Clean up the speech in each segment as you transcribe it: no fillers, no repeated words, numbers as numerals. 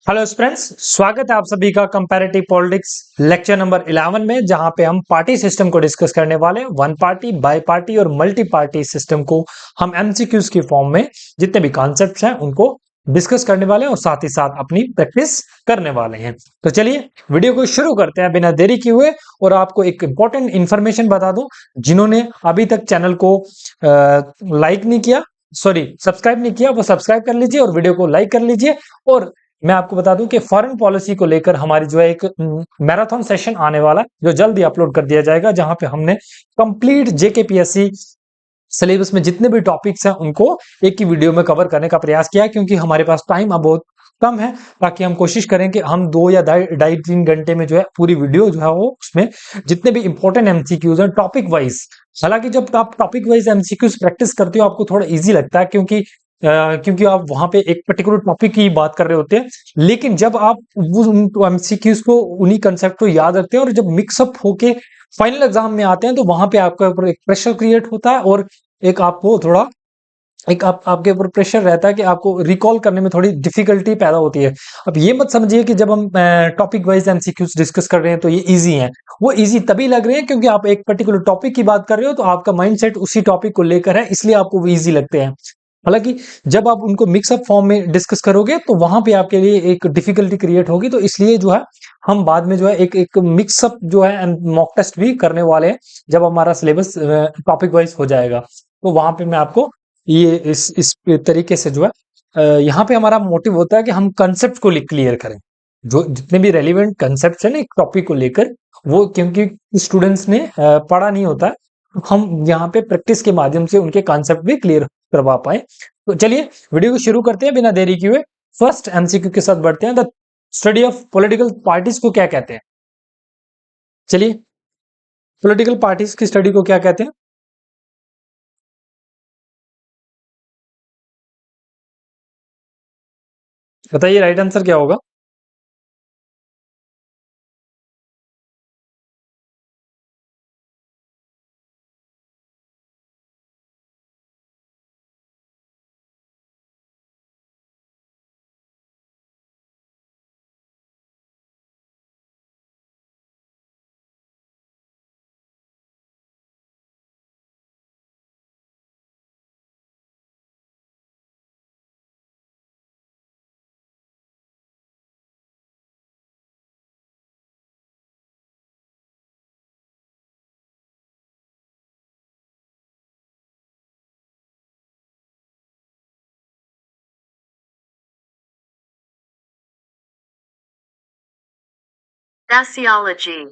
Hello friends, स्वागत है आप सभी का कंपैरेटिव पॉलिटिक्स लेक्चर नंबर 11 में, जहां पे हम पार्टी सिस्टम को डिस्कस करने वाले हैं। वन पार्टी, बाई पार्टी और मल्टी पार्टी सिस्टम को हम एमसीक्यूज की फॉर्म में जितने भी कॉन्सेप्ट्स हैं उनको डिस्कस करने वाले हैं और साथ ही साथ अपनी प्रैक्टिस करने वाले हैं। तो चलिए वीडियो को शुरू करते हैं बिना देरी किए हुए। और आपको एक इंपॉर्टेंट इंफॉर्मेशन बता दूं, जिन्होंने अभी तक चैनल को लाइक नहीं किया, सॉरी सब्सक्राइब नहीं किया, वो सब्सक्राइब कर लीजिए और वीडियो को लाइक कर लीजिए। और मैं आपको बता दूं कि फॉरेन पॉलिसी को लेकर हमारी जो है एक मैराथन सेशन आने वाला है, जो जल्द ही अपलोड कर दिया जाएगा, जहां पे हमने कंप्लीट जेकेपीएससी सिलेबस में जितने भी टॉपिक्स हैं उनको एक ही वीडियो में कवर करने का प्रयास किया है, क्योंकि हमारे पास टाइम अब बहुत कम है। ताकि हम कोशिश करें कि हम 2 या ढाई 3 घंटे में जो है पूरी वीडियो जो है वो उसमें जितने भी इंपॉर्टेंट एमसीक्यूज हैं टॉपिक वाइज। हालांकि जब आप टॉपिक वाइज एमसीक्यूज प्रैक्टिस करते हो आपको थोड़ा इजी लगता है, क्योंकि आप वहां पे एक पर्टिकुलर टॉपिक की बात कर रहे होते हैं। लेकिन जब आप वो उन एमसीक्यूज को, उन्हीं कंसेप्ट को याद रखते हैं और जब मिक्सअप होके फाइनल एग्जाम में आते हैं, तो वहां पे आपके ऊपर एक प्रेशर क्रिएट होता है और एक आपको थोड़ा आपके ऊपर प्रेशर रहता है कि आपको रिकॉल करने में थोड़ी डिफिकल्टी पैदा होती है। अब ये मत समझिए कि जब हम टॉपिक वाइज एमसीक्यूज डिस्कस कर रहे हैं तो ये इजी हैं। वो इजी तभी लग रहे हैं क्योंकि आप एक पर्टिकुलर टॉपिक की बात कर रहे हो, तो आपका माइंडसेट उसी टॉपिक को लेकर है, इसलिए आपको वो इजी लगते हैं। हालांकि जब आप उनको मिक्सअप फॉर्म में डिस्कस करोगे तो वहां पे आपके लिए एक डिफिकल्टी क्रिएट होगी। तो इसलिए जो है हम बाद में जो है एक मिक्सअप जो है मॉक टेस्ट भी करने वाले हैं, जब हमारा सिलेबस टॉपिक वाइज हो जाएगा। तो वहां पे मैं आपको ये इस तरीके से जो है यहाँ पे हमारा मोटिव होता है कि हम कंसेप्ट को क्लियर करें, जो जितने भी रेलिवेंट कंसेप्ट है ना एक टॉपिक को लेकर, वो क्योंकि स्टूडेंट्स ने पढ़ा नहीं होता है, तो हम यहाँ पे प्रैक्टिस के माध्यम से उनके कॉन्सेप्ट भी क्लियर करवा पाए। तो चलिए वीडियो को शुरू करते हैं बिना देरी किए हुए। फर्स्ट एमसीक्यू के साथ बढ़ते हैं। The study of political parties को क्या कहते हैं? चलिए, पॉलिटिकल पार्टीज की स्टडी को क्या कहते हैं? बताइए, राइट आंसर क्या होगा? Sociology.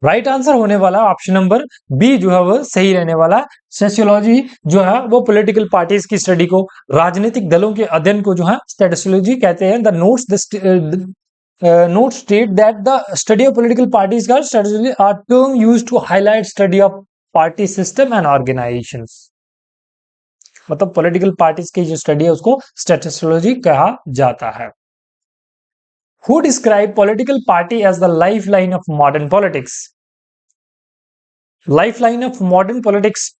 राइट आंसर होने वाला ऑप्शन नंबर बी जो है वो सही रहने वाला है। सोशियोलॉजी जो है वो पॉलिटिकल पार्टीज की स्टडी को, राजनीतिक दलों के अध्ययन को जो है स्टेटोलॉजी कहते हैं। The notes state that the study of political parties का strategy are term used to highlight study of party system and organisations. मतलब पॉलिटिकल पार्टीज की जो स्टडी है उसको स्टेटोलॉजी कहा जाता है। Who describe political party as the life line of modern politics? Life line of modern politics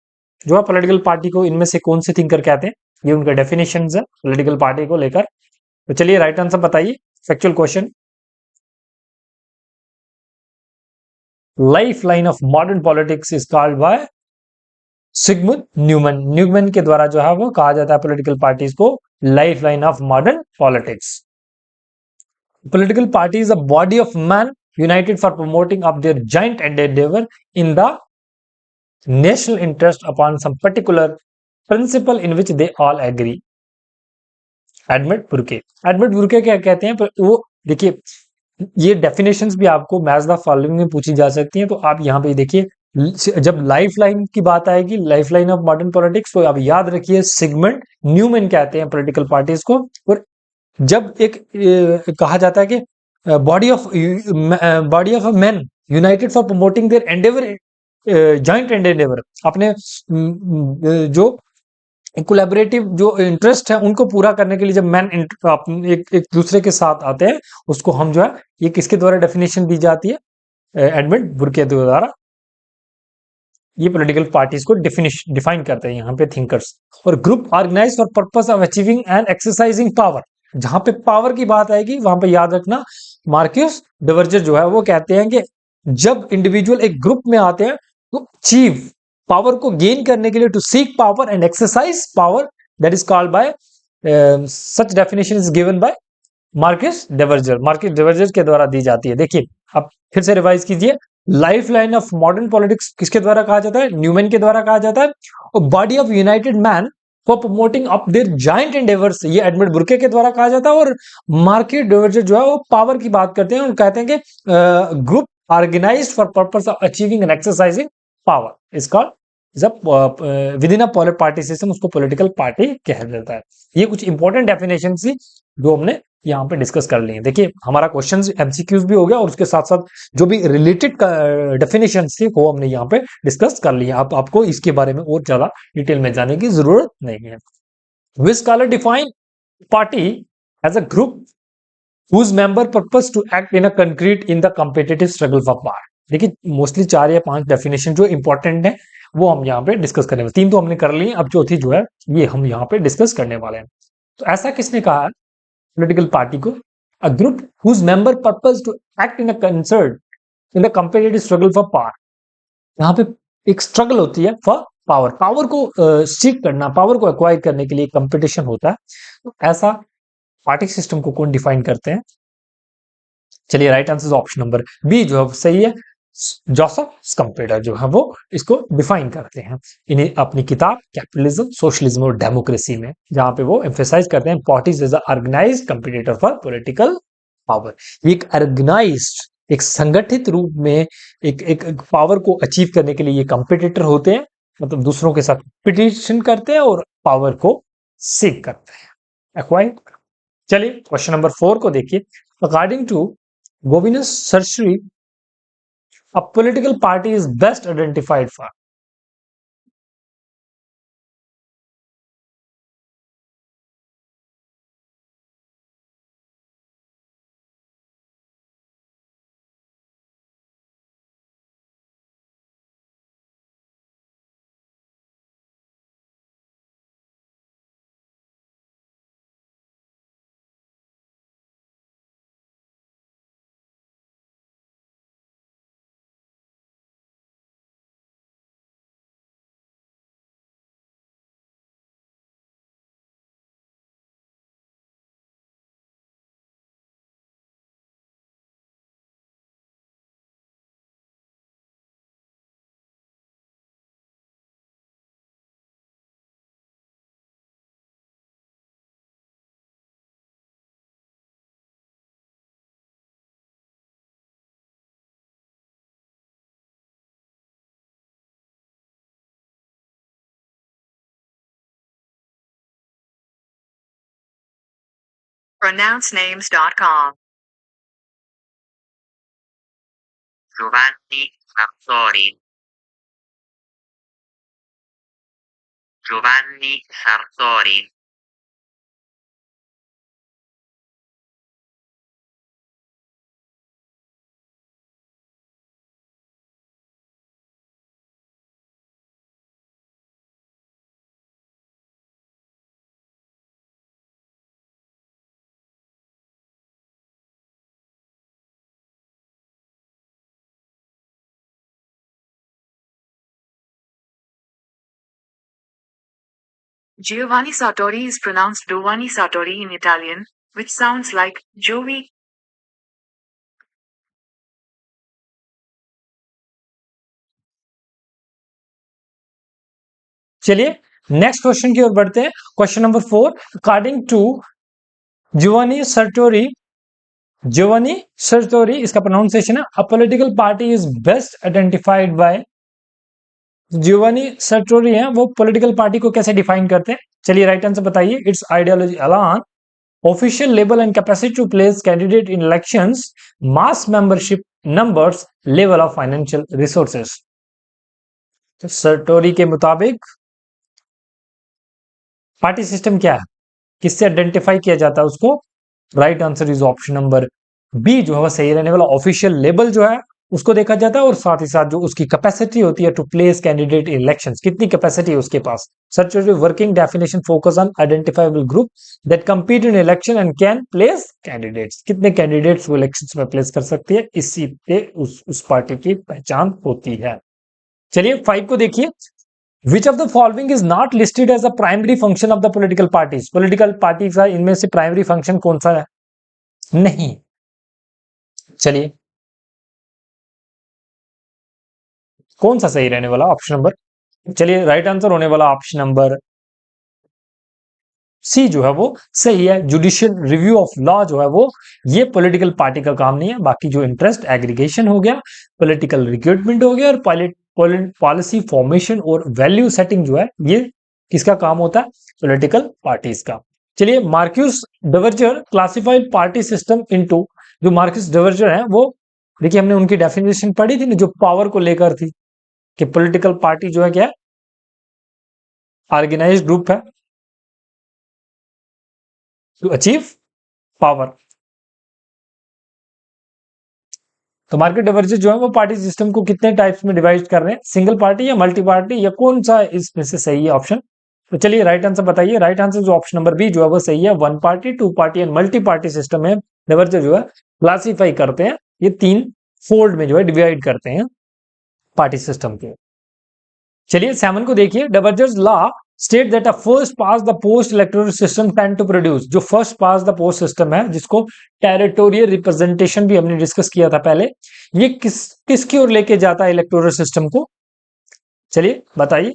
जो है पॉलिटिकल पार्टी को इनमें से कौन से थिंकर कहते हैं? ये उनका डेफिनेशन है पॉलिटिकल पार्टी को लेकर। तो चलिए राइट आंसर बताइए। Factual question. Life line of modern politics is called by Sigmund Neumann. Neumann के द्वारा जो है वो कहा जाता है पॉलिटिकल पार्टीज को life line of modern politics. Political party is a body of man united for promoting of their joint endeavor in the national interest upon some particular principle in which they all agree. Edmund Burke. Edmund Burke क्या कहते हैं? वो देखिए, ये definitions भी आपको match the following में पूछी जा सकती हैं। तो आप यहाँ पे देखिए, जब लाइफ लाइन की बात आएगी, life line of modern politics, तो आप याद रखिए सिगमंड न्यूमैन कहते हैं पॉलिटिकल पार्टीज को। और जब एक कहा जाता है कि body of a man united for promoting their endeavour, joint endeavour, अपने जो कोलैबोरेटिव जो इंटरेस्ट है उनको पूरा करने के लिए जब मैन एक दूसरे के साथ आते हैं, उसको हम जो है ये किसके द्वारा डेफिनेशन दी जाती है? एडमंड बुर्के द्वारा ये पॉलिटिकल पार्टीज को डिफाइन करते हैं यहाँ पे थिंकर्स। और group organise for purpose of achieving and exercising power, जहां पे पावर की बात आएगी वहां पे याद रखना मार्क्यूस डिवर्जर जो है वो कहते हैं कि जब इंडिविजुअल एक ग्रुप में आते हैं तो अचीव पावर को गेन करने के लिए, to seek power and exercise power, that is called by, such definition is given by Marcus Duverger. Marcus Duverger के द्वारा दी जाती है। देखिए अब फिर से रिवाइज कीजिए, life line of modern politics किसके द्वारा कहा जाता है? न्यूमैन के द्वारा कहा जाता है। और body of united man for promoting up their joint endeavours, ये एडमंड बुर्के के द्वारा कहा जाता है। और मार्क्यूस डिवर्जर जो है वो पावर की बात करते हैं और कहते हैं कि group organised for purpose of achieving and exercising power is called within a party system, उसको पॉलिटिकल पार्टी कहा जाता है। ये कुछ इंपॉर्टेंट डेफिनेशन थी जो हमने यहाँ पे डिस्कस कर लिए। देखिए हमारा क्वेश्चन एमसीक्यूज भी हो गया और उसके साथ साथ जो भी रिलेटेड डेफिनेशन थी वो हमने यहाँ पे डिस्कस कर लिया। आपको इसके बारे में और ज्यादा डिटेल में जाने की जरूरत नहीं है। Which scholar define party as a group whose member purpose to act in a concrete in the competitive struggle for power। देखिए मोस्टली 4 या 5 डेफिनेशन जो इंपॉर्टेंट है वो हम यहाँ पे डिस्कस करने वाले, 3 तो हमने कर लिए, अब चौथी जो है ये हम यहाँ पे डिस्कस करने वाले हैं। तो ऐसा किसने कहा पॉलिटिकल पार्टी को? A group whose member purpose to act in a concert in the competitive struggle for power. यहाँ पे एक स्ट्रगल होती है फॉर पावर, पावर को सीक करना, पावर को एक्वायर करने के लिए कंपटीशन होता है। तो ऐसा पार्टी सिस्टम को कौन डिफाइन करते हैं? चलिए right answer option number B जो है सही है। जोसेफ स्कम्पेटर जो है वो इसको डिफाइन करते हैं इन्हें अपनी किताब कैपिटलिज्म, सोशलिज्म और डेमोक्रेसी में, जहां पे वो एम्फेसाइज करते हैं parties as organised competitor for political power. एक ऑर्गेनाइज्ड, एक संगठित रूप में एक पावर को अचीव करने के लिए ये कंपटीटर होते हैं, मतलब दूसरों के साथ कंपटीशन करते हैं और पावर को सीक करते हैं, एक्वायर। चलिए क्वेश्चन नंबर 4 को देखिए। अकॉर्डिंग टू गोविंद Sartori, a political party is best identified for। pronouncenames.com Giovanni Sartori Giovanni Sartori Giovanni Sartori is pronounced Giovanni Sartori in Italian, which sounds like Jovi. चलिए next question की ओर बढ़ते हैं। Question number 4, according to Giovanni Sartori, Giovanni Sartori इसका pronunciation है, a political party is best identified by. Giovanni Sartori है वो political party को कैसे डिफाइन करते हैं? चलिए राइट आंसर बताइए। It's ideology along official level and capacity to place candidate in elections, mass membership numbers, level of financial resources. तो Sartori के मुताबिक पार्टी सिस्टम क्या है, किससे आइडेंटिफाई किया जाता है उसको? Right answer is option number B जो है सही रहने वाला। ऑफिशियल लेवल जो है उसको देखा जाता है, और साथ ही साथ जो उसकी कैपेसिटी होती है to place candidate in elections, कितनी कैपेसिटी है उसके पास। Such working definition focus on identifiable group that compete in election and can place candidates, कितने कैंडिडेट्स वो इलेक्शंस में प्लेस कर सकती है, इसी पे उस पार्टी की पहचान होती है। चलिए 5 को देखिए, which of the following is not listed as a primary function of the political parties, political party का इनमें से प्राइमरी फंक्शन कौन सा है, नहीं। चलिए कौन सा सही रहने वाला, ऑप्शन नंबर, चलिए राइट आंसर होने वाला ऑप्शन नंबर सी जो है वो सही है। जुडिशियल रिव्यू ऑफ लॉ जो है वो, ये पॉलिटिकल पार्टी का काम नहीं है। बाकी जो इंटरेस्ट एग्रीगेशन हो गया, पॉलिटिकल रिक्रूटमेंट हो गया, और पॉलिसी फॉर्मेशन और वैल्यू सेटिंग जो है, ये किसका काम होता है, पॉलिटिकल पार्टीज का। चलिए Marcus Duverger classified party system into, जो मार्क्यूस डवर्जर है वो, देखिए हमने उनकी डेफिनेशन पढ़ी थी ना, जो पावर को लेकर थी, कि पॉलिटिकल पार्टी जो है क्या है, ऑर्गेनाइज्ड ग्रुप है टू अचीव पावर। तो मार्केट डाइवर्जेंस जो है वो पार्टी सिस्टम को कितने टाइप्स में डिवाइड कर रहे हैं, सिंगल पार्टी या मल्टी पार्टी, या कौन सा इसमें से सही है ऑप्शन। तो चलिए राइट आंसर बताइए। राइट आंसर जो ऑप्शन नंबर बी जो है वो सही है। One party, two party and multi party system में डाइवर्जेंस जो है क्लासीफाई करते हैं, ये 3 फोल्ड में जो है डिवाइड करते हैं पार्टी सिस्टम के। चलिए 7 को देखिए, Duverger's law state that a first past the post electoral system tend to produce, जो first past the post system है, जिसको टेरिटोरियल रिप्रेजेंटेशन भी हमने डिस्कस किया था पहले, ये किसकी ओर लेके जाता है इलेक्टोरल सिस्टम को, चलिए बताइए।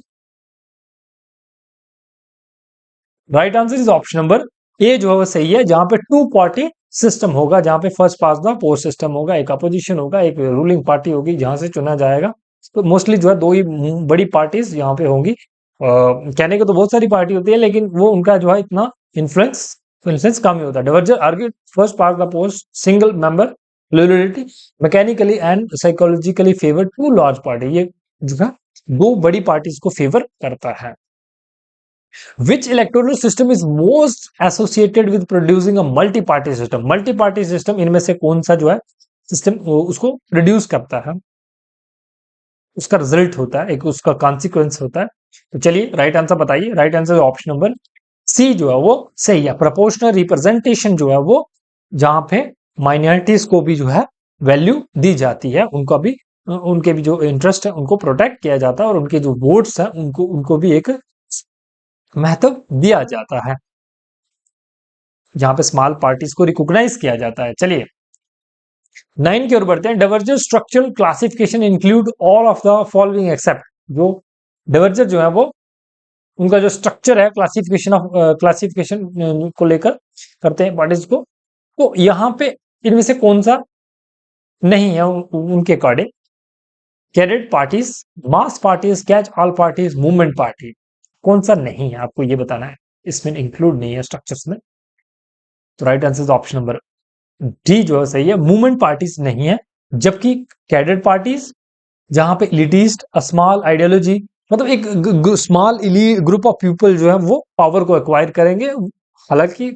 Right answer is option number A जो है वो सही है, जहां पे टू पार्टी सिस्टम होगा, जहां पे first past the post system होगा, एक अपोजिशन होगा, एक रूलिंग पार्टी होगी जहां से चुना जाएगा। तो मोस्टली जो है दो ही बड़ी पार्टीज यहाँ पे होंगी। कहने को तो बहुत सारी पार्टी होती है, लेकिन वो उनका जो है इतना इन्फ्लुएंस कम ही होता है। Duverger argued first past the post single member loyalty mechanically and psychologically favour to large party, ये जो है दो बड़ी पार्टीज को फेवर करता है। Which electoral system is most associated with producing a multi-party system? Multi-party system इनमें से कौन सा जो है सिस्टम उसको प्रोड्यूस करता है, उसका रिजल्ट होता है, एक उसका कॉन्सिक्वेंस होता है। तो चलिए राइट आंसर बताइए। Right answer option number C जो है वो सही है। प्रोपोर्शनल रिप्रेजेंटेशन जो है वो, जहां पे माइनॉरिटीज को भी जो है वैल्यू दी जाती है, उनका भी उनके भी जो इंटरेस्ट है उनको प्रोटेक्ट किया जाता है, और उनके जो वोट्स है उनको भी एक महत्व दिया जाता है, जहां पे स्मॉल पार्टीज को रिकॉग्नाइज किया जाता है। चलिए 9 की ओर बढ़ते हैं। Divergent structural classification include all of the following except, जो डाइवर्जेंट जो है वो उनका जो स्ट्रक्चर है क्लासिफिकेशन को लेकर करते हैं पार्टीज को, तो यहाँ पे इनमें से कौन सा नहीं है उनके according, cadet parties, mass parties, catch all parties, movement party, कौन सा नहीं है आपको ये बताना है, इसमें इंक्लूड नहीं है स्ट्रक्चर्स में। तो right answer option number D जो है सही है, मूवमेंट पार्टीज नहीं है, जबकि कैडेट पार्टीज, जहां पे इलिटिस्ट स्मॉल आइडियोलॉजी, मतलब एक स्मॉल ग्रुप ऑफ पीपल जो है वो पावर को एक्वायर करेंगे। हालांकि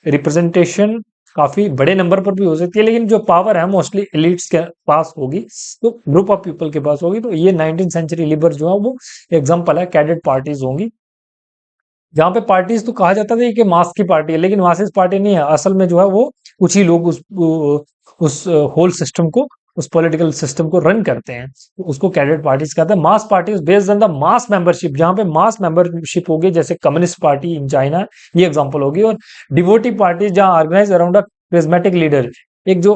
रिप्रेजेंटेशन काफी बड़े नंबर पर भी हो सकती है, लेकिन जो पावर है मोस्टली एलिट्स के पास होगी, तो ग्रुप ऑफ पीपल के पास होगी। तो ये 19th सेंचुरी लिबर जो है वो एग्जांपल है, कैडेट पार्टीज होंगी, जहां पे पार्टीज तो कहा जाता था कि मास की पार्टी है, लेकिन मासेस पार्टी नहीं है। असल में जो है वो कुछ ही लोग उस होल सिस्टम को, उस पॉलिटिकल सिस्टम को रन करते हैं, तो उसको कैडेट पार्टीज कहते हैं। Mass parties based on the mass membership, जहां पे मास मेंबरशिप होगी, जैसे कम्युनिस्ट पार्टी इन चाइना, ये एग्जांपल होगी। और डिवोटी पार्टीज जहां organise around a charismatic leader, एक जो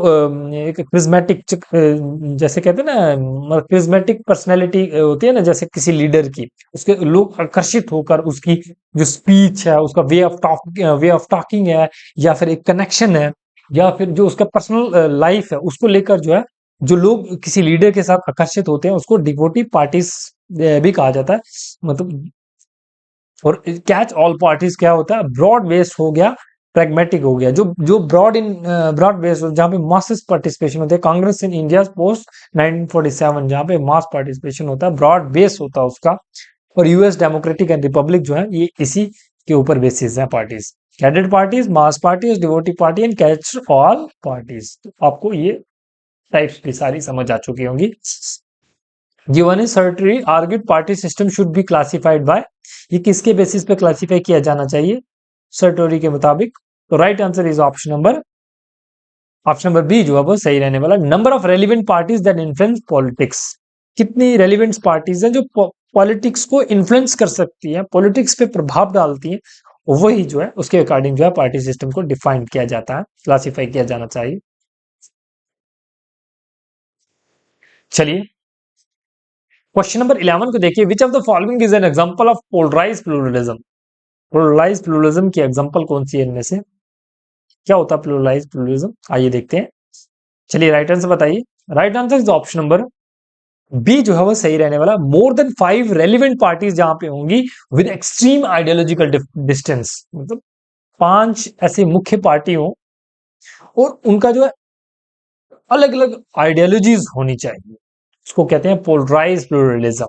एक क्रिज्मेटिक, जैसे कहते हैं ना क्रिज्मेटिक पर्सनैलिटी होती है ना, जैसे किसी लीडर की, उसके लोग आकर्षित होकर उसकी जो स्पीच है, उसका वे ऑफ टॉकिंग है, या फिर एक कनेक्शन है, या फिर जो उसका पर्सनल लाइफ है, उसको लेकर जो है जो लोग किसी लीडर के साथ आकर्षित होते हैं, उसको डिवोटी पार्टीज भी कहा जाता है। मतलब, और कैच ऑल पार्टीज क्या होता है, ब्रॉड बेस्ड हो गया, प्रैग्मेटिक हो गया, जो ब्रॉड बेस्ड, जहां पे मासेस पार्टिसिपेशन होते हैं। कांग्रेस इन इंडिया पोस्ट 1947, जहां पे मास पार्टिसिपेशन होता है, ब्रॉड बेस होता है उसका। और यूएस डेमोक्रेटिक एंड रिपब्लिक जो है ये इसी के ऊपर बेसिस है parties, cadet parties, mass parties, devotee party and catch all parties. आपको ये टाइप्स भी सारी समझ आ चुकी होंगी। Given Sartori argued party system should be classified by, ये किसके बेसिस पे क्लासिफाई किया जाना चाहिए सर्टोरी के मुताबिक? तो right answer is option number B जो है वो सही रहने वाला। Number of relevant parties that influence politics, कितनी रेलिवेंट पार्टीज हैं जो पॉलिटिक्स को इन्फ्लुएंस कर सकती है, पॉलिटिक्स पे प्रभाव डालती हैं, वही जो है उसके अकॉर्डिंग जो है पार्टी सिस्टम को डिफाइन किया जाता है, क्लासिफाई किया जाना चाहिए। चलिए क्वेश्चन नंबर 11 को देखिए, which of the following is an example of polarise pluralism? Polarise pluralism की एग्जांपल कौन सी है इनमें से? क्या होता है प्लूरलाइज प्लूरलिज्म, आइए देखते हैं। चलिए राइट आंसर बताइए। Right answer is option number B जो है वो सही रहने वाला। मोर देन 5 रेलिवेंट पार्टीज जहां पे होंगी विद एक्सट्रीम आइडियोलॉजिकल डिस्टेंस, मतलब 5 ऐसे मुख्य पार्टी हो और उनका जो है अलग अलग आइडियोलॉजीज होनी चाहिए, उसको कहते हैं पोलराइज प्लूरलिज्म।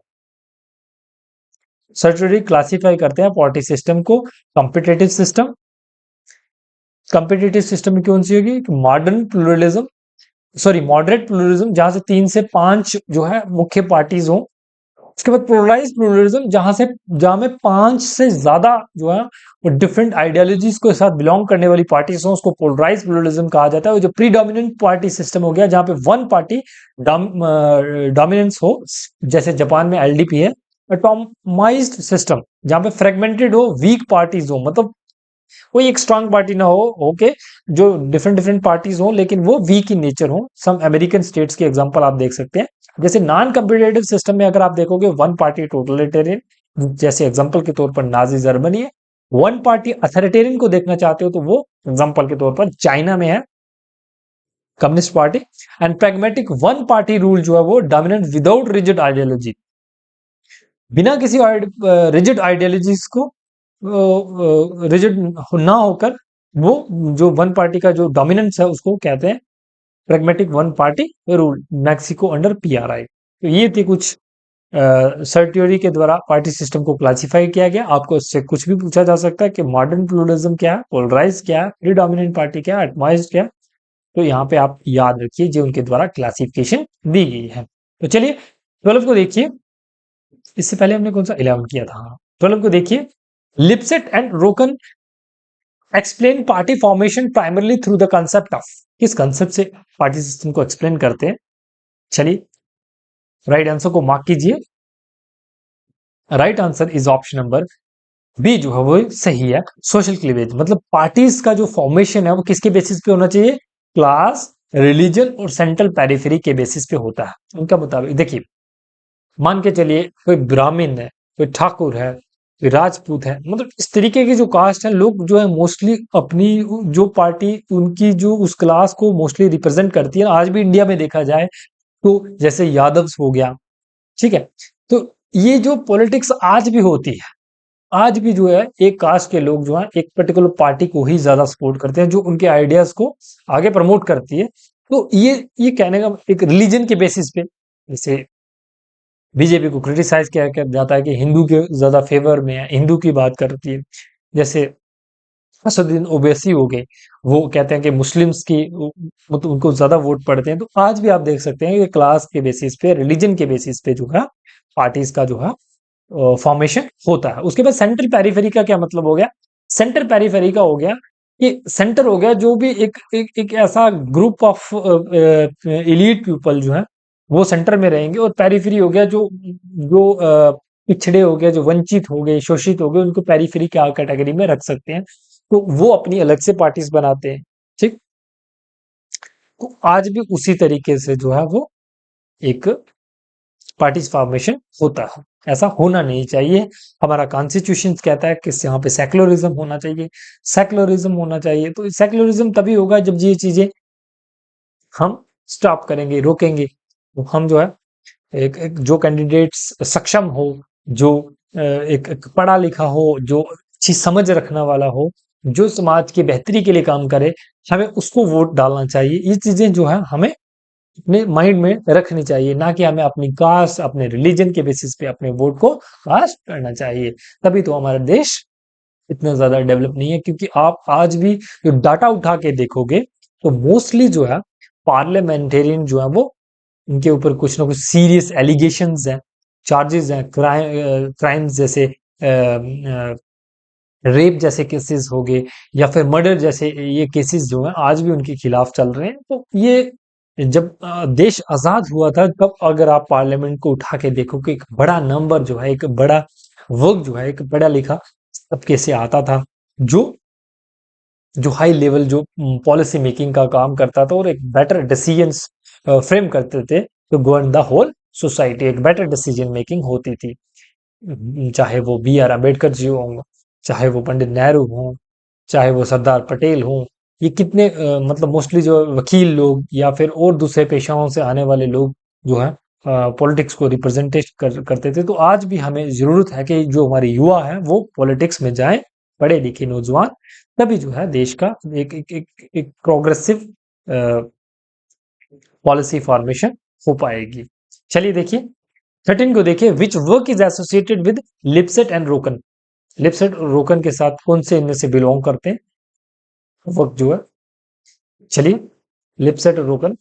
सर्टरी क्लासिफाई करते हैं पार्टी सिस्टम को कॉम्पिटिटिव सिस्टम, कॉम्पिटिटिव सिस्टम में कौन सी होगी? Modern pluralism, sorry moderate pluralism जहां से 3 से 5 जो है मुख्य पार्टीज हो। उसके बाद पोलराइज प्लूरलिज्म जहां में 5 से ज्यादा जो है वो डिफरेंट आइडियोलॉजीज को साथ बिलोंग करने वाली पार्टीज हो, उसको पोलराइज प्लूरलिज्म कहा जाता है। जो प्रीडोमिनेंट पार्टी सिस्टम हो गया, जहां पे वन पार्टी डोमिनेंस हो, जैसे जापान में एलडीपी है। एटॉमाइज्ड सिस्टम जहां पे फ्रेगमेंटेड हो, वीक पार्टीज हो, मतलब कोई एक स्ट्रांग पार्टी ना हो, ओके, जो डिफरेंट डिफरेंट पार्टीज हो लेकिन वो वीक इन नेचर हो। सम अमेरिकन स्टेट्स की एग्जांपल आप देख सकते हैं। जैसे नॉन कम्पिटेटिव सिस्टम में अगर आप देखोगे वन पार्टी टोटलिटेरियन, जैसे एग्जांपल के तौर पर नाजी जर्मनी है। वन पार्टी अथॉरिटेरियन को देखना चाहते हो तो वो एग्जांपल के तौर पर चाइना में है, communist party. And pragmatic one party rule जो है वो डोमिनेंट विदाउट रिजिड आइडियोलॉजी, बिना किसी रिजिड आइडियोलॉजीज को, रिजिड ना होकर, वो जो वन पार्टी का जो डोमिनेंस है उसको कहते हैं pragmatic one party rule, Mexico under PRI. तो ये थी कुछ सर्ट थ्योरी के द्वारा पार्टी सिस्टम को क्लासिफाई किया गया। आपको इससे कुछ भी पूछा जा सकता है कि मॉडर्न प्लूरलिज्म क्या है, पोलराइज क्या है, प्रीडोमिनेंट पार्टी क्या है, एटमाइज्ड क्या है। तो यहाँ पे आप याद रखिए जो उनके द्वारा क्लासिफिकेशन दी गई है। तो चलिए 12 को देखिए। इससे पहले हमने कौन सा 11 किया था? 12 को देखिए। Lipset and Rokkan explain party formation primarily through the concept of, किस कंसेप्ट से पार्टी सिस्टम को एक्सप्लेन करते हैं? चलिए राइट आंसर को मार्क कीजिए। Right answer is option number B जो है वो सही है। सोशल क्लीवेज, मतलब पार्टीज का जो फॉर्मेशन है वो किसके बेसिस पे होना चाहिए? क्लास, रिलीजन और सेंट्रल पेरिफेरी के बेसिस पे होता है। उनका मुताबिक देखिए, मान के चलिए कोई ब्राह्मण है, कोई ठाकुर है, कोई राजपूत है, मतलब इस तरीके की जो कास्ट है, लोग जो है मोस्टली अपनी जो पार्टी उनकी जो उस क्लास को मोस्टली रिप्रेजेंट करती है। आज भी इंडिया में देखा जाए तो जैसे यादव्स हो गया, ठीक है। तो ये जो पॉलिटिक्स आज भी होती है, आज भी जो है एक कास्ट के लोग जो है एक पर्टिकुलर पार्टी को ही ज्यादा सपोर्ट करते हैं, जो उनके आइडियाज को आगे प्रमोट करती है। तो ये कहने का एक रिलीजन के बेसिस पे, जैसे बीजेपी को क्रिटिसाइज किया जाता है कि हिंदू के ज्यादा फेवर में है, हिंदू की बात करती है। जैसे असदुद्दीन ओवैसी हो गए, वो कहते हैं कि मुस्लिम्स की मतलब उनको ज्यादा वोट पड़ते हैं। तो आज भी आप देख सकते हैं कि क्लास के बेसिस पे, रिलीजन के बेसिस पे जो है पार्टीज का जो है फॉर्मेशन होता है। उसके बाद सेंट्रल पेरिफेरी का क्या मतलब हो गया? सेंटर पेरिफेरी का हो गया कि सेंटर हो गया जो भी एक ऐसा ग्रुप ऑफ एलीट पीपल जो है वो सेंटर में रहेंगे, और पेरिफेरी हो गया जो जो पिछड़े हो गए, जो वंचित हो गए, शोषित हो गए, उनको पेरिफेरी के कैटेगरी में रख सकते हैं। तो वो अपनी अलग से पार्टीज बनाते हैं, ठीक। तो आज भी उसी तरीके से जो है वो एक पार्टीज फॉर्मेशन होता है। ऐसा होना नहीं चाहिए। हमारा कॉन्स्टिट्यूशन कहता है कि यहाँ पे सेक्युलरिज्म होना चाहिए, सेक्युलरिज्म होना चाहिए। तो सेक्युलरिज्म तभी होगा जब ये चीजें हम स्टॉप करेंगे, रोकेंगे। तो हम जो है एक जो कैंडिडेट्स सक्षम हो, जो एक पढ़ा लिखा हो, जो अच्छी समझ रखने वाला हो, जो समाज की बेहतरी के लिए काम करे, हमें उसको वोट डालना चाहिए। ये चीजें जो है हमें अपने माइंड में रखनी चाहिए, ना कि हमें अपनी कास्ट, अपने रिलीजन के बेसिस पे अपने वोट को कास्ट करना चाहिए। तभी तो हमारा देश इतना ज्यादा डेवलप नहीं है। क्योंकि आप आज भी जो डाटा उठा के देखोगे तो मोस्टली जो है पार्लियामेंटेरियन जो है वो उनके ऊपर कुछ ना कुछ सीरियस एलिगेशंस हैं, चार्जेस हैं, क्राइम्स जैसे रेप जैसे केसेस हो गए या फिर मर्डर जैसे ये केसेस जो हैं आज भी उनके खिलाफ चल रहे हैं। तो ये जब देश आजाद हुआ था तब अगर आप पार्लियामेंट को उठा के देखो कि एक बड़ा नंबर जो है, एक बड़ा वर्क जो है, एक पढ़ा लिखा सबके से आता था, जो जो हाई लेवल जो पॉलिसी मेकिंग का काम करता था और एक बेटर डिसीजंस फ्रेम करते थे तो गवर्न द होल सोसाइटी, एक बेटर डिसीजन मेकिंग होती थी। चाहे वो बी आर अम्बेडकर जी हों, चाहे वो पंडित नेहरू हों, चाहे वो सरदार पटेल हों, ये कितने मतलब मोस्टली जो वकील लोग या फिर और दूसरे पेशाओं से आने वाले लोग जो हैं पॉलिटिक्स को रिप्रेजेंटेट करते थे। तो आज भी हमें जरूरत है कि जो हमारे युवा हैं वो पॉलिटिक्स में जाएं, पढ़े लिखे नौजवान, तभी जो है देश का एक प्रोग्रेसिव पॉलिसी फॉर्मेशन हो पाएगी। चलिए देखिए 13 को देखिए, which work is associated with Lipset and Rokkan. Lipset और रोकन के साथ कौन से इनमें से बिलोंग करते हैं वर्क जो है। चलिए लिपसेट और Rokkan,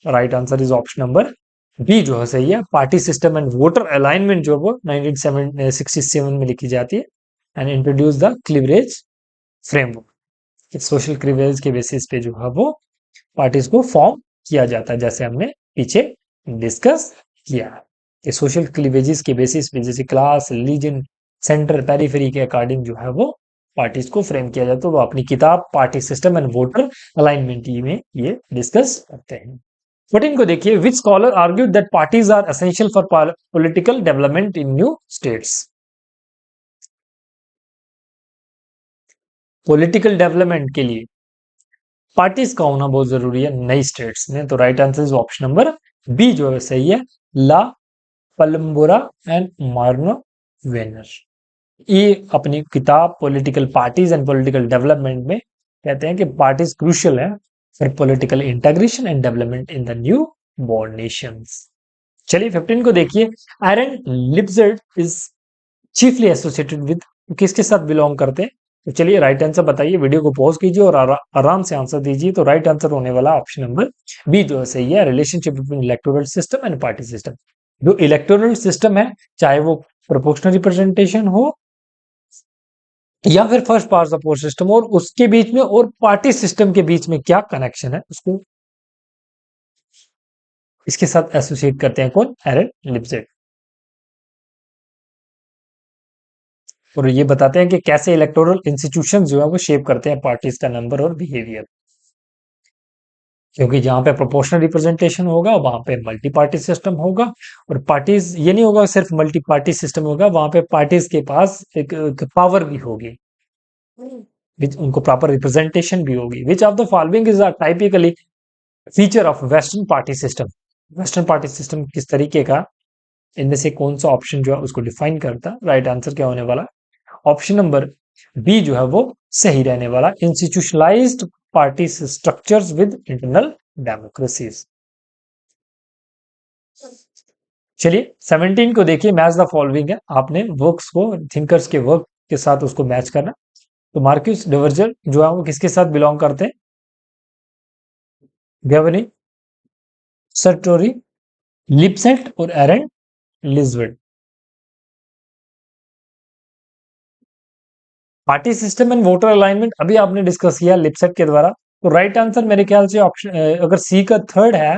right answer is option number B जो है सही है। Party system and voter alignment जो है वो 1967 में लिखी जाती है and introduce the cleavage framework. Social cleavage के बेसिस पे जो है वो पार्टीज को फॉर्म किया जाता है, जैसे हमने पीछे डिस्कस किया है। ये सोशल क्लीवेजेस के बेसिस पे जैसे क्लास, रिलीजन, सेंटर, पेरिफेरी के अकॉर्डिंग जो है वो पार्टीज को फ्रेम किया जाता है। वो अपनी किताब party system and voter alignment में ये डिस्कस करते हैं। 14 को देखिए, which scholar argued that parties are essential for political development in new states. Political development के लिए पार्टीज का होना बहुत जरूरी है नई स्टेट्स में। तो right answer is option number B जो है सही है, ला पलम्बोरा एंड मार्नो वेनर। ये अपनी किताब political parties and political development में कहते हैं कि पार्टीज क्रूशियल है for political integration and development in the new born Nations. चलिए 15 को देखिए, एरन लिपजर्ड इज चीफली एसोसिएटेड विद, किसके साथ बिलोंग करते हैं। तो चलिए राइट आंसर बताइए, वीडियो को पॉज कीजिए और आराम से आंसर दीजिए। तो राइट आंसर होने वाला ऑप्शन नंबर बी जो है सही है, relationship between electoral system and party system. जो इलेक्टोरल सिस्टम है, चाहे वो प्रोपोर्शनल रिप्रेजेंटेशन हो या फिर first past the post system, और उसके बीच में और पार्टी सिस्टम के बीच में क्या कनेक्शन है उसको इसके साथ एसोसिएट करते हैं कौन, एरन लिपजेट। और ये बताते हैं कि कैसे इलेक्टोरल इंस्टीट्यूशन जो है वो शेप करते हैं पार्टीज का नंबर और बिहेवियर। क्योंकि जहां पे प्रोपोर्शनल रिप्रेजेंटेशन होगा वहां पे मल्टी पार्टी सिस्टम होगा, और पार्टीज ये नहीं होगा सिर्फ मल्टी पार्टी सिस्टम होगा, वहां पे पार्टीज के पास एक पावर भी होगी, विच उनको प्रॉपर रिप्रेजेंटेशन भी होगी। विच of the following is a typically feature of western party system. Western party system किस तरीके का, इनमें से कौन सा ऑप्शन जो है उसको डिफाइन करता। राइट आंसर क्या होने वाला, ऑप्शन नंबर बी जो है वो सही रहने वाला, institutionalised party structures with internal democracies. चलिए 17 को देखिए, मैच द फॉलोइंग है, आपने वर्क्स को थिंकर्स के वर्क के साथ उसको मैच करना। तो मार्क्यूस डिवर्जर जो है वो किसके साथ बिलोंग करते हैं, गेवनी, सर्टोरी, लिपसेट और एरन लिजवेट। Party system and voter alignment अभी आपने डिस्कस किया लिपसेट के द्वारा। तो राइट आंसर मेरे ख्याल से ऑप्शन, अगर सी का थर्ड है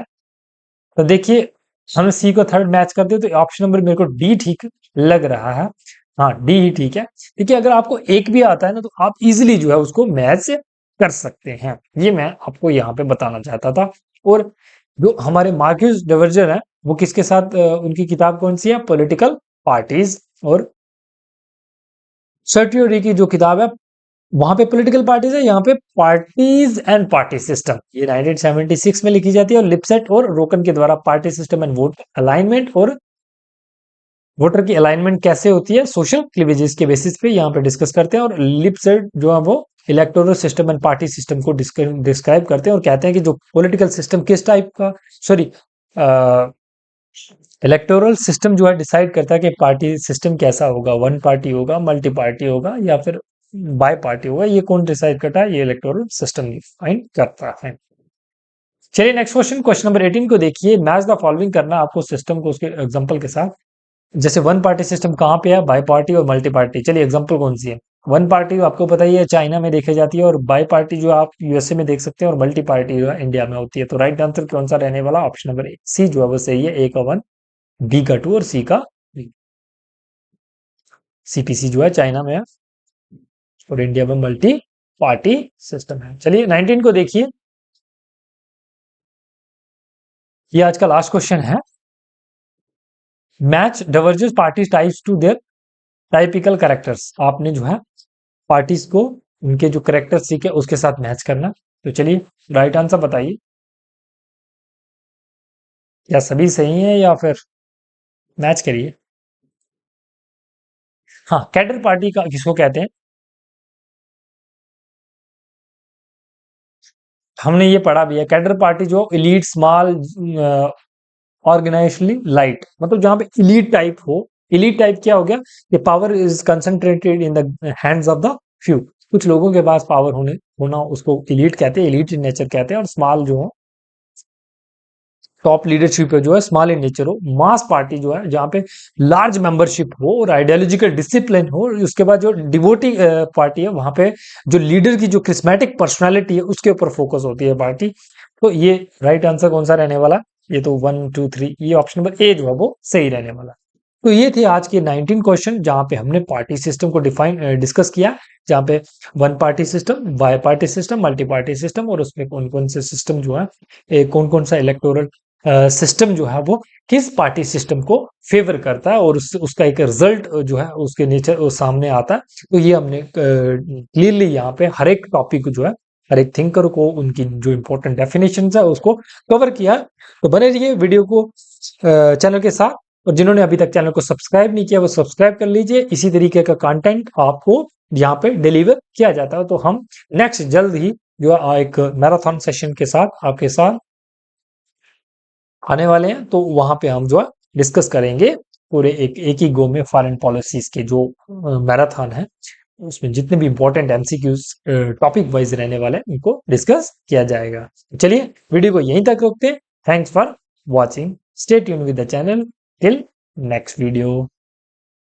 तो देखिए हम सी को थर्ड मैच करते तो ऑप्शन नंबर मेरे को डी ठीक लग रहा है। हाँ डी ही ठीक है। देखिए अगर आपको एक भी आता है ना तो आप इजीली जो है उसको मैच कर सकते हैं, ये मैं आपको यहाँ पे बताना चाहता था। और जो हमारे मार्क्यूस डिवर्जर है वो किसके साथ उनकी किताब कौन सी है, पॉलिटिकल पार्टीज, और सर्टियोरी की जो किताब है वहां पे पॉलिटिकल पार्टीज है, यहाँ पे पार्टीज एंड पार्टी सिस्टम, ये 1976 में लिखी जाती है। और लिपसेट और रोकन के द्वारा party system and vote alignment और वोटर की अलाइनमेंट कैसे होती है सोशल क्लीवेजेस के बेसिस पे यहाँ पे डिस्कस करते हैं। और लिपसेट जो है वो electoral system and party system को डिस्क्राइब करते हैं और कहते हैं कि जो पॉलिटिकल सिस्टम किस टाइप का, सॉरी इलेक्टोरल सिस्टम जो है डिसाइड करता है कि पार्टी सिस्टम कैसा होगा, वन पार्टी होगा, मल्टी पार्टी होगा या फिर बाय पार्टी होगा, ये कौन डिसाइड करता है, ये इलेक्टोरल सिस्टम डिफाइन करता है। चलिए नेक्स्ट क्वेश्चन, क्वेश्चन नंबर 18 को देखिए। मैच द फॉलोइंग करना आपको सिस्टम को उसके एग्जांपल के साथ। जैसे वन पार्टी सिस्टम कहाँ पे है, बाई पार्टी और मल्टी पार्टी। चलिए एग्जांपल कौन सी है। वन पार्टी आपको पता ही है चाइना में देखी जाती है, और बाई पार्टी जो आप यूएसए में देख सकते हैं, और मल्टी पार्टी जो है इंडिया में होती है। तो राइट आंसर कौन सा रहने वाला, ऑप्शन नंबर सी जो है वो सही है। ए का वन, बी का टू और सी का थ्री। सीपीसी जो है चाइना में है और इंडिया में मल्टी पार्टी सिस्टम है। चलिए 19 को देखिए, ये आज का लास्ट क्वेश्चन है। Match Duverger's party types to their typical characters. आपने जो है पार्टीज को उनके जो करेक्टर सीखे उसके साथ मैच करना। तो चलिए राइट आंसर बताइए, या सभी सही है या फिर मैच करिए। हाँ, कैडर पार्टी का किसको कहते हैं, हमने ये पढ़ा भी है। कैडर पार्टी जो इलीट स्मॉल ऑर्गेनाइजली लाइट, मतलब जहां पे इलीट टाइप हो। इलीट टाइप क्या हो गया, कि power is concentrated in the hands of the few. कुछ लोगों के पास पावर होना उसको इलीट कहते हैं, इलीट इन नेचर कहते हैं। और स्मॉल जो हो, टॉप लीडरशिप है जो है स्मॉल इन नेचर हो। मास पार्टी जो है जहां पे लार्ज मेंबरशिप हो और आइडियोलॉजिकल डिसिप्लिन हो। उसके बाद जो डिवोटी पार्टी है वहां पे जो लीडर की जो क्रिस्मेटिक पर्सनालिटी है उसके ऊपर फोकस होती है पार्टी। तो ये राइट आंसर कौन सा रहने वाला, ये तो 1 2 3, ये ऑप्शन नंबर ए जो है वो सही रहने वाला। तो ये थे आज के 19 क्वेश्चन जहां पे हमने पार्टी सिस्टम को डिस्कस किया। जहां पे one party system, bi party system, multi party system, और उसमें कौन कौन से सिस्टम जो है, कौन कौन सा इलेक्टोरल सिस्टम जो है वो किस पार्टी सिस्टम को फेवर करता है, और उसका एक रिजल्ट जो है उसके नेचर सामने आता है। तो ये हमने क्लियरली यहाँ पे हर एक टॉपिक जो है, हर एक थिंकर को उनकी जो इंपॉर्टेंट डेफिनेशन है उसको कवर किया। तो बने रहिए वीडियो को चैनल के साथ, और जिन्होंने अभी तक चैनल को सब्सक्राइब नहीं किया वो सब्सक्राइब कर लीजिए। इसी तरीके का कंटेंट आपको यहाँ पे डिलीवर किया जाता है। तो हम नेक्स्ट जल्द ही जो है एक मैराथन सेशन के साथ आपके साथ आने वाले हैं। तो वहां पे हम जो है डिस्कस करेंगे पूरे एक ही गो में फॉरेन पॉलिसीज के जो मैराथन है, उसमें जितने भी इंपॉर्टेंट एमसीक्यूज टॉपिक वाइज रहने वाले हैं उनको डिस्कस किया जाएगा। चलिए वीडियो को यहीं तक रोकते हैं। Thanks for watching, stay tune with the channel till next video.